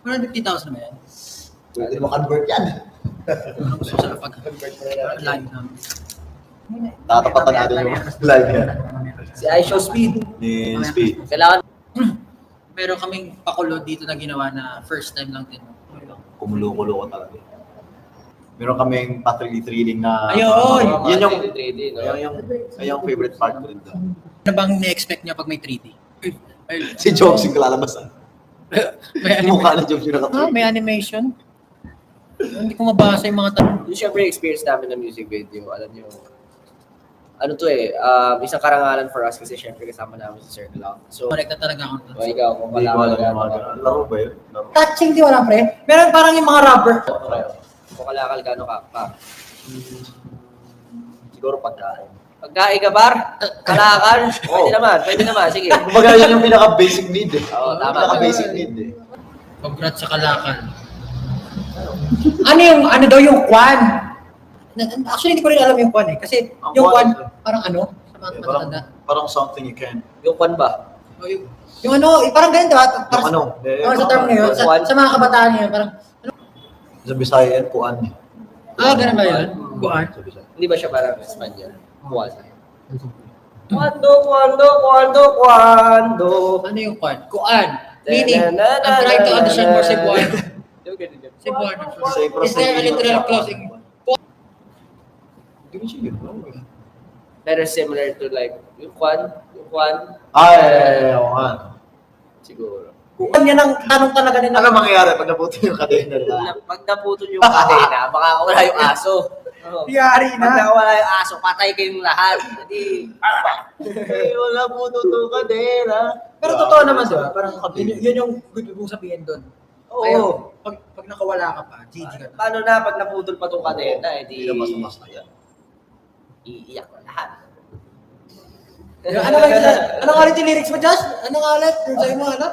150,000 ba yan? Pwede mo convert yan. Ano gusto sa live namin? Tatapatan natin yung live yan. Si iShow Speed. Ni Speed. Kailangan Meron kaming pakulo dito na ginawa na first time lang din. Kumulo-kulo ko talaga. Meron kaming patrolly thrilling na... Ayun! Yun yung... 3D, no? yung favorite part ko rin doon. Ano bang na-expect niya pag may 3D? Si Jobs yung kalalabas ah. May Yung mukha na Jobs yung nakatulog. may animation? Hindi ko mabasa yung mga tanong. Yung syempre experience namin ng music video, alam niyo, ano to isang karangalan for us kasi syempre kasama namin si Sir Cloud. So, Connect na talaga ako. ikaw, kung Hindi ko alam yung mga ka, ganun. Laro ba yun? Laro. Touching di wala pre. Meron parang yung mga rubber. kung kalakal ka, ano ka? Siguro pagkain. Pagkain ka, bar? Kalakal? Pwede naman, sige. Kumbaga yun yung pinaka-basic need eh. Oo, tama. Pinaka-basic need eh. Congrats sa kalakal. Ano daw yung kwan? Actually, hindi ko rin alam yung kwan eh. Kasi Ang yung kwan, kwan, parang ano? Sa mga matatanda. Parang something you can. Yung kwan ba? Yung ano, parang ganun diba? Yung ano? Sa term ngayon, sa mga kabataan ngayon, parang, Sa Bisaya yan, kuan eh. ganun ba yun? Kwan? Sa Bisaya. Hindi ba siya parang Espanyol? Kwan. Kwando. Ano yung kwan? Kuan. Meaning, I'm trying to understand more Cebuano. Cebuano. Is there a literal closing? Hindi siya yun. Pero similar to like, yung kwan, Ay, oo nga. siguro. Kuan yan ang tanong talaga nila. Ano mangyayari pag naputo yung kadena nila? Pag naputol yung kadena, baka wala yung aso. Yari Pag wala yung aso, patay kayong lahat. Hindi, Wala po yung kadena. Pero totoo naman diba? Parang yun yung gusto kong sabihin doon. Oo. Pag nakawala ka pa, GG ka na. Paano na pag naputol pa itong kadena, Hindi edi na mas na yan. iiyak na lahat. Ano nga ulit yung lyrics mo, Josh? Ano nga ulit? Yung sa'yo mo, ano?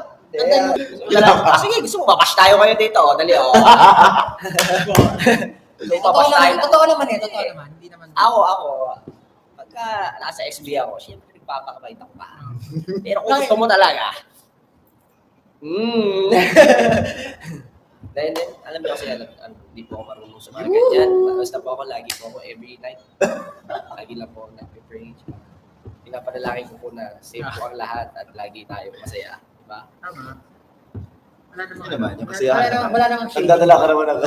Sige, gusto mo, babash tayo kayo dito. Dali, Totoo naman eh. Totoo naman. Hindi naman. Ako, pagka nasa SB ako, siyempre nagpapakabait ako pa. Pero kung gusto mo talaga, Then, alam niyo kasi, hindi po ako marunong sa mga ganyan. Basta po ako, lagi po ako every night. Lagi lang po ako nag-pray. Pinapanalangin ko po na safe po ang lahat at lagi tayo masaya. Diba? Tama. Wala Hindi naman. naman. Yung kasi Wala naman shady. nagdadala ka naman ng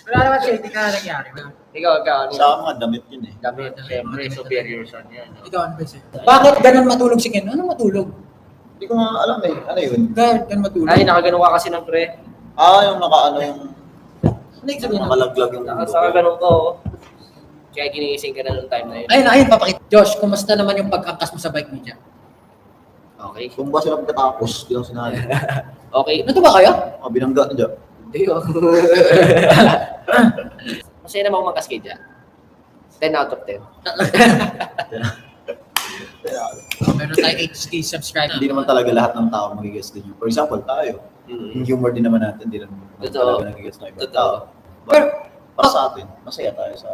Wala naman shady ka nangyari. Ikaw, ano? Sa mga damit yun eh. Damit, siyempre, superior sa niya. No? Ikaw, ano ba sa'yo? Bakit ganun matulog si Ken? Ano matulog? Hindi ko nga alam eh. Ano yun? Bakit ganun matulog? Ay, nakaganon ka kasi ng pre. Yung nakaano yung Ano yung sabihin? nakalaglag yung ulo. Saka ganon ko. Kaya ginising ka na nung time na yun. Ayun, papakita. Josh, kumusta naman yung pag-angkas mo sa bike mo dyan? Okay. Kung ba sila pagkatapos, di lang sinabi. Okay. Ano ba kayo? Binangga na dyan. Hindi ko. Masaya naman ako mag-cascade dyan. 10 out of 10. Meron tayo 8K subscribers. Hindi naman talaga lahat ng tao magigets din yun. For example, tayo. Yung humor din naman natin, hindi naman Totoo. talaga nagigets ng ibang Totoo. tao. Pero, Para sa atin, masaya tayo sa...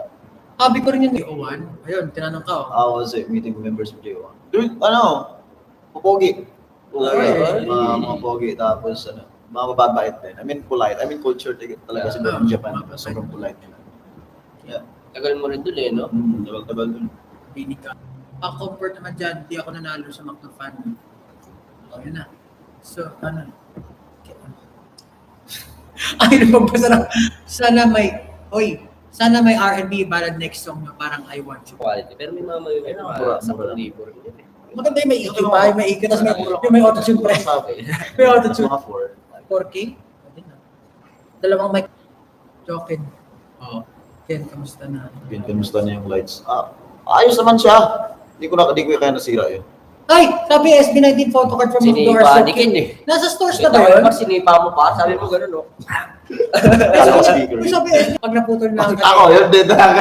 sabi ko rin yung JO1. Ayun, tinanong ka. I was meeting with members of JO1. Dude, pogi. Mga pogi, tapos mga mababait din. I mean, polite. I mean, culture talaga sa buong Japan. Sobrang polite nila. Yeah. Tagal mo rin dun eh, no? Tagal-tagal dun. Binig ka. Compare naman dyan, di ako nanalo sa Macdo fan. Yun na. So, ano? Ay, napagbasa lang. Sana may R&B ballad next song na parang I Want You. Quality. Pero may mga magaganda Mura, sa mura. libo rin yun eh. Maganda yung may EQ pa, yung may EQ, tapos may auto-tune pa. May auto-tune. Mga 4. 4K? Dalawang mic. Jokin. Oo. Ken, kamusta na? Kamusta na yung lights? Ayos naman siya. Hindi ko kaya nasira yun. Ay! Sabi SB19 photocard from Sinipa ni Ken eh. Nasa stores na ba yun? Pag sinipa mo pa, sabi mo gano'n, no? Kala ko speaker. Uy, sabi SB, pag naputol na Ako, yun din talaga.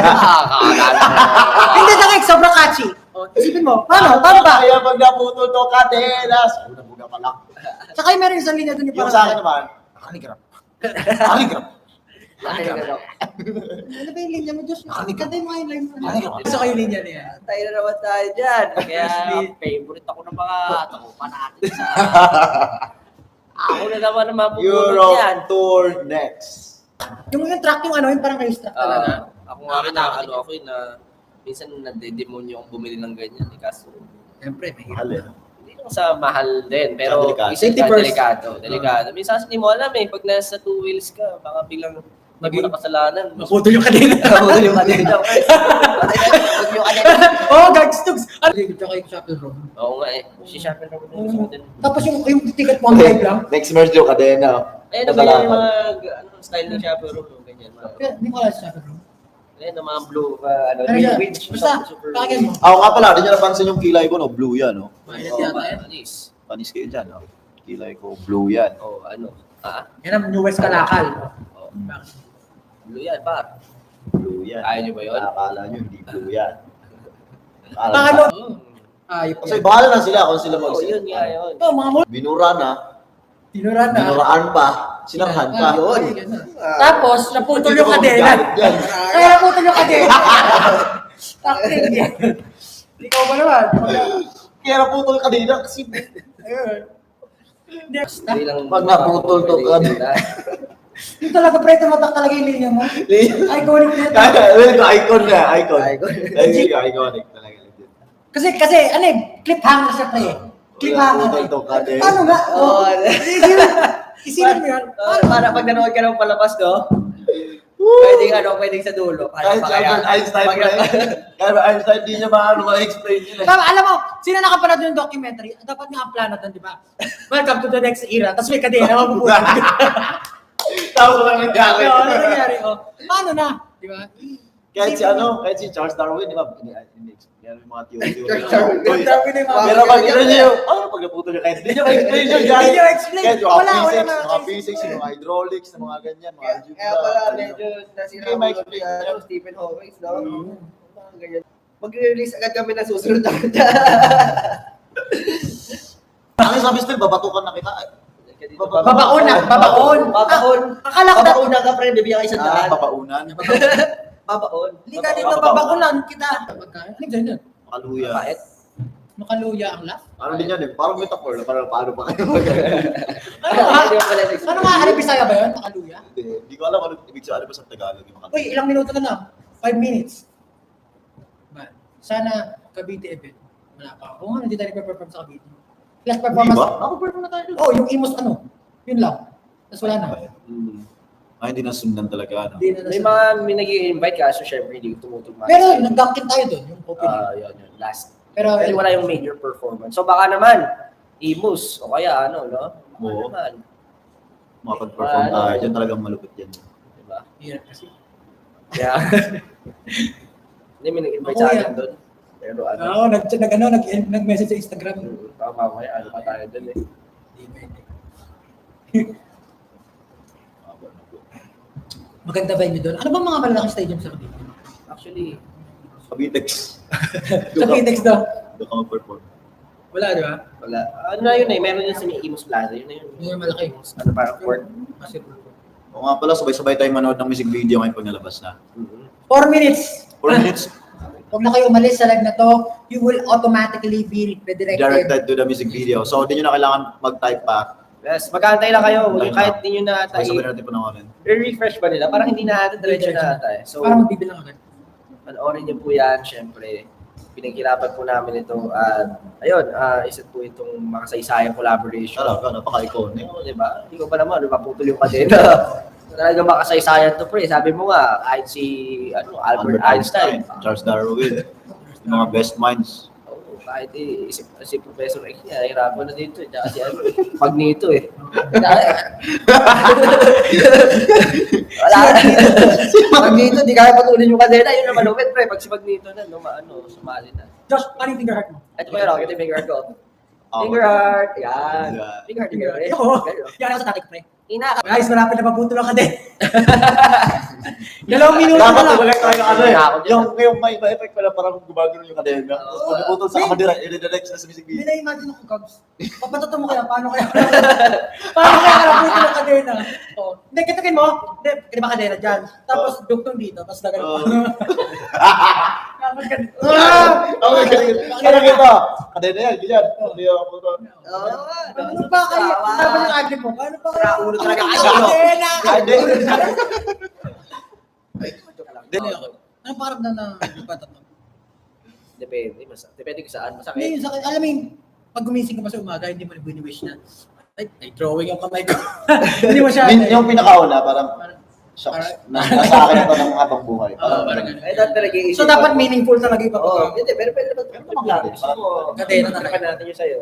Hindi na kayo, sobrang catchy. Isipin mo, paano ba? Kaya pag naputol to kadenas. Nabuga pa lang. Tsaka yung meron isang linya doon yung Yung sa akin naman, nakaligrap. Nakaligrap. Ano ba yung linya mo, Diyos? Ganda yung mga line mo. Nakaligrap. Gusto ko yung linya niya. Tayo na naman tayo dyan. Kaya favorite ako ng mga tropa natin sa Ako na naman ang mapupulot Europe yan. Tour next. Yung track yung ano, yung parang race track talaga. Ako nga rin na, ako yun na, minsan nade-demonyo akong bumili ng ganyan. Kaso, Siyempre, may Mahal eh. hindi lang sa mahal din, pero Delikado. isa Safety ka first. delikado. Minsan hindi mo alam pag nasa two wheels ka, baka biglang hindi mo na kasalanan. maputol yung kadena. Maputol yung kadena. Maputol yung kadena. Oh, guys, tugs! Ano yung tsaka yung shuttle room? Oo nga eh. Si Shopper na ko din. Tapos yung ticket mo, ang live lang. Next merge yung kadena. Eh, ano ba yan yung mga style ng Shopper room? Ganyan. Kaya, hindi ko alam sa shuttle room. Eh, na mga blue, Ano siya? Basta, pakinggan mo. Ako nga pala, di nyo napansin yung kilay ko, no? Blue yan, no? Mainit yata yan. Panis. Panis kayo dyan, no? Kilay ko, blue yan. Oo, ano? Ah? Yan ang newest kalakal. Oo. Blue yan, par. Blue yan. Kaya nyo ba yun? Akala nyo, hindi blue yan. Paano? Oo. Ayop Kasi yan. bahala na sila kung sila Oo, mag- yun nga yun. Ito, mga mo. Binura na, Tinuran na. binuraan pa, sinarhan pa. Yun. Tapos, naputol yung kadena. Yan. Kaya naputol yung kadena. Takting yan. Ikaw ba naman? Kaya naputol kadena kasi Ayun. Next. Hindi lang- Pag naputol to, Pwede kan. na. Yung talaga, pre, tumatak talaga yung linya mo. Iconic na ito. Icon na, icon. Icon. Iconic talaga. Kasi, ano eh, cliffhanger siya, pre. Cliffhanger. Naputol to kadena. Paano nga? Oo. Isipin mo yan. Para pag nanood ka ng palabas, no? Pwedeng sa dulo. Kahit si Albert Einstein pa rin. Kahit Einstein, di niya maano ma-explain yun eh. Tama, alam mo, sino nakapanood yung documentary? Dapat nga ang plano doon, di ba? Welcome to the next era. Tapos may kadena, mabubuhay. Tapos lang nangyari. Ano nangyari? Oh. Paano na? Di ba? Kahit si Charles Darwin, di ba? Yan yung mga theory. Charles Darwin na yung mga- Pero pag ina niyo, pag naputol niya kahit hindi niya ma-explain yun. Hindi niya ma-explain. Kahit yung Wala mga na- physics, yung mga hydraulics, yung mga ganyan, mga algebra. Kaya pala, medyo nasira Hindi, mo ma-explain yung yan. Stephen Hawking, no? Mga ganyan. Mag-release agad kami ng susunod na Ano sabi Steve, babatukan na kita. Babaon na, babaon. Babaon. Akala ko Babaon na ka, pre. Bibigyan ka isang daan. Babaunan. Babaon. Hindi ka dito, babaonan kita. Ano ganyan yun? Makaluya. Bakit? Makaluya ang laugh? Ano din yan eh, parang metaphor na parang paano pa kayo Ano nga? Ano nga? Ano Bisaya ba yun? Makaluya? Hindi ko alam ano ibig sabihin ano ba sa Tagalog yung makaluya. Uy, ilang minuto na lang? 5 minutes. Ba? Sana Cavite event. Wala pa. Oo nga, hindi tayo nagpe-perform sa Cavite. Last performance. Hindi ba? Ako-perform na tayo. Oo, yung Imos ano. Yun lang. Tapos wala na. Hindi na sundan talaga. No? Hindi na May nag-i-invite ka, so syempre hindi ko tumutugma. Pero nag-dunkin tayo doon, yung opening. Yun, last. Pero Pero wala yung major performance. So baka naman, Imus, o kaya ano, no? Oo. Naman, Makapag-perform tayo, dyan talagang malupit yan. diba? hirap kasi. Yeah. Hindi, may nag-invite Ako sa yan. akin doon. Pero ano, Oo, nag-message sa Instagram. baka mamaya, ano pa tayo doon eh. Hindi ba hindi. Maganda ba yun doon? Ano ba mga malalaking stadium sa Cavite? Actually, Cavitex. Sa Pitex daw. Doon ka mag-perform. Wala, di ba? wala. Ano na yun eh, meron yun sa may Imus Plaza. Yun na yun. Yun yung malaki. Ano parang court. Basketball. O nga pala, sabay-sabay tayo manood ng music video ngayon pag nalabas na. 4 minutes. 4 minutes, Huwag na kayo umalis sa live na to, you will automatically be redirected. directed to the music video. So, hindi nyo na kailangan mag-type pa. Yes, magkantay lang kayo. Ayun Kahit hindi nyo na Sabay-sabay natin panoorin. i-refresh ba nila? Parang hindi na natin diretso na ata eh. So, Parang magbibilang agad. panoorin niyo po yan, syempre. Pinaghirapan po namin ito. At ayun, isa po itong makasaysayang collaboration. Talaga, napaka-iconic. Oo, diba? Hindi ko pa naman, naputol yung kadena. Talaga makasaysayan to, pre. Sabi mo nga, kahit si Albert Einstein. Charles Darwin. Yung mga best minds. Oo, kahit si Professor X niya, nahirapan na dito. Tsaka si Magneto eh. Wala. Si Magneto, di kaya patuloy yung kadena. Yun naman, pre. Pag si Magneto na, sumali na. Josh, paano yung finger heart mo? Ito pa yun, ito yung finger ko. Finger heart, yan. Yeah. Finger heart, finger heart. Oo. Yan ako sa tatay ko, pre. Ina. Guys, malapit na mabutol ang kadena. 2 minuto na Dapat lang. talaga tayo ano eh. Ako din. Yung may effect pala parang gumagano yung kadena. Tapos pag naputol sa kamadira, i-redirect sa Hindi bisig-bisig. na-imagine ako, Cubs. Papatato mo kaya, paano kaya? Paano kaya nakabuto ng kadena? Oh. Hindi, kitakin mo. Hindi, di ba kadena dyan? Tapos dugtong dito, tapos dagan mo. Tapos ganito. Okay, kaya kita. Kadena yan, ganyan. Hindi ako putol. Paano pa kaya? Tapos yung agli mo, paano pa kaya? Ulo talaga. Kadena! Kadena. Hindi ako. Anong parang na patato? Depende kung saan. Hindi, Masakit. yung sakit. Alam mo yung, pag gumising ka pa sa umaga, hindi mo na bini-wish na, ay, drawing yung kamay ko. Hindi mo siya. Yung pinakauna, parang Parang- shocks. Nasa akin ito ng habang buhay. Oo, parang ganun. Ay, dapat talaga So, dapat meaningful talaga yung Oo, papagawa. hindi, pero pwede naman. Gusto mo, Kadena talaga. trakan natin yung sa'yo.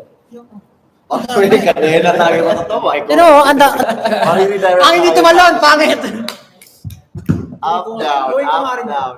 Oh, pwede kadena tayo matatawa. Pero, anda, Mari-redirect ang hindi tayo. tumalon, pangit. Up, down, Gawin ko up, nga rin. down.